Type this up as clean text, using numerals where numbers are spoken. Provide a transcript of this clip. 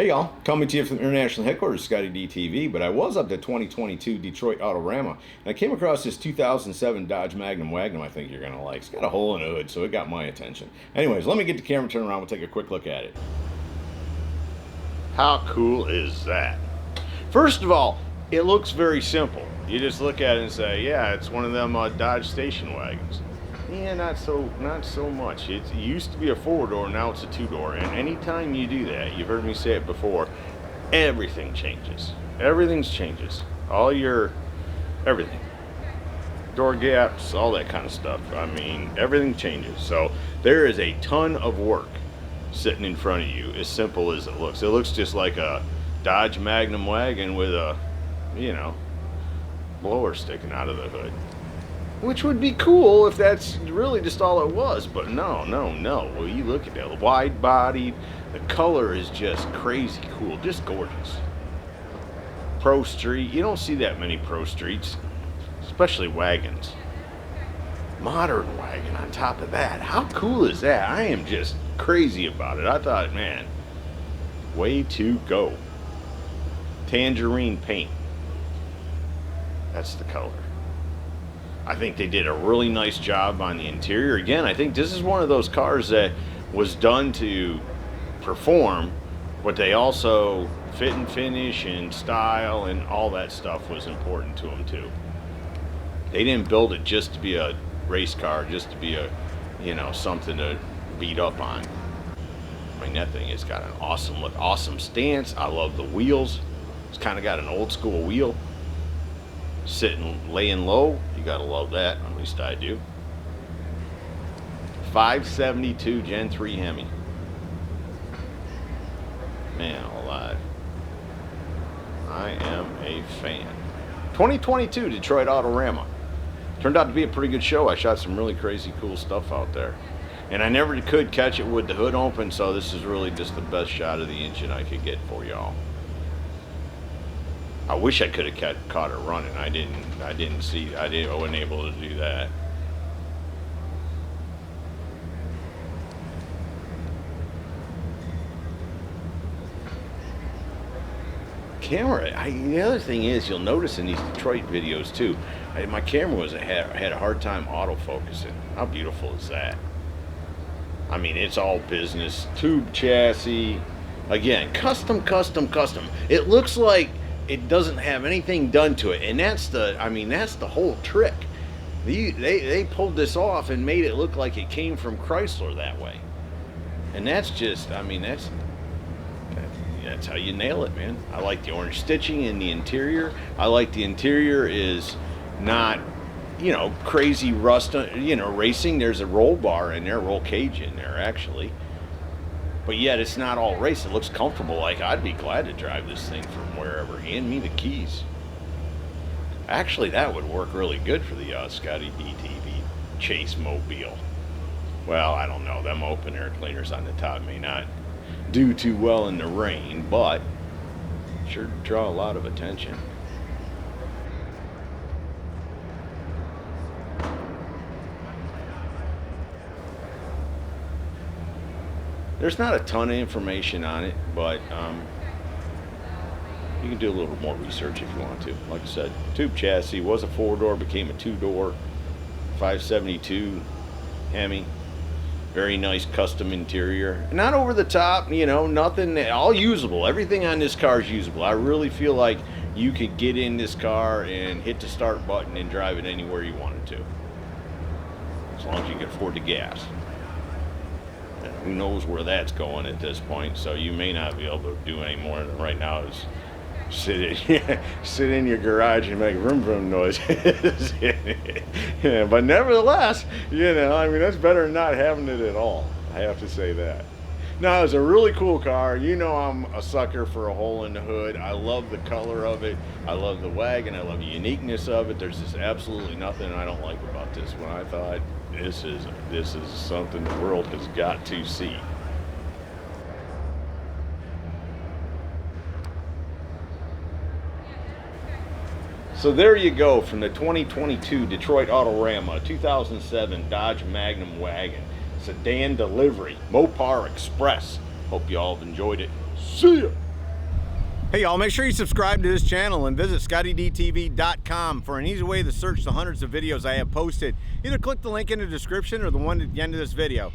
Hey y'all, coming to you from international headquarters, ScottieDTV, but I was up to 2022 Detroit Autorama, and I came across this 2007 Dodge Magnum Wagon I think you're going to like. It's got a hole in the hood, so it got my attention. Anyways, let me get the camera turned around, we'll take a quick look at it. How cool is that? First of all, it looks very simple. You just look at it and say, yeah, it's one of them Dodge station wagons. Yeah, not so much. It used to be a four-door, now it's a two-door. And anytime you do that, you've heard me say it before, everything changes. Everything changes. Everything. Door gaps, all that kind of stuff. I mean, everything changes. So there is a ton of work sitting in front of you, as simple as it looks. It looks just like a Dodge Magnum wagon with a, blower sticking out of the hood. Which would be cool if that's really just all it was, but no. Well, you look at that, wide-bodied, the color is just crazy cool, just gorgeous. Pro Street, you don't see that many Pro Streets, especially wagons. Modern wagon on top of that, how cool is that? I am just crazy about it. I thought, man, way to go. Tangerine paint, that's the color. I think they did a really nice job on the interior. Again, I think this is one of those cars that was done to perform, but they also fit and finish and style and all that stuff was important to them too. They didn't build it just to be a race car, just to be a, something to beat up on. I mean, that thing has got an awesome look, awesome stance. I love the wheels. It's kind of got an old school wheel. Laying low, you gotta love that, at least I do. 572 Gen III HEMI. Man alive, I am a fan. 2022 Detroit Autorama. Turned out to be a pretty good show. I shot some really crazy cool stuff out there. And I never could catch it with the hood open, so this is really just the best shot of the engine I could get for y'all. I wish I could have caught it running. I wasn't able to do that. The other thing is, you'll notice in these Detroit videos too, my camera had a hard time autofocusing. How beautiful is that? I mean, it's all business. Tube chassis. Again, custom. It looks like it doesn't have anything done to it, and that's the whole trick. They pulled this off and made it look like it came from Chrysler that way, and that's how you nail it, man. I like the orange stitching in the interior. I like the interior is not crazy rust, racing. There's a roll bar in there, roll cage in there actually. But yet it's not all race. It looks comfortable. Like, I'd be glad to drive this thing from wherever. Hand me the keys. Actually, that would work really good for the ScottieDTV Chase Mobile. Well, I don't know. Them open air cleaners on the top may not do too well in the rain, but sure draw a lot of attention. There's not a ton of information on it, but you can do a little more research if you want to. Like I said, tube chassis, was a four-door, became a two-door, 572 HEMI. Very nice custom interior. Not over the top, nothing, all usable. Everything on this car is usable. I really feel like you could get in this car and hit the start button and drive it anywhere you wanted to. As long as you can afford the gas. Who knows where that's going at this point, so you may not be able to do any more than right now is sit in your garage and make vroom noise. Yeah, but nevertheless, that's better than not having it at all. I have to say that. Now, it's a really cool car. I'm a sucker for a hole in the hood. I love the color of it. I love the wagon. I love the uniqueness of it. There's just absolutely nothing I don't like about this one. I thought this is something the world has got to see. So there you go, from the 2022 Detroit Autorama 2007 Dodge Magnum Wagon. Sedan delivery, MOPAR Express. Hope you all have enjoyed it. See ya! Hey y'all, make sure you subscribe to this channel and visit ScottieDTV.com for an easy way to search the hundreds of videos I have posted. Either click the link in the description or the one at the end of this video.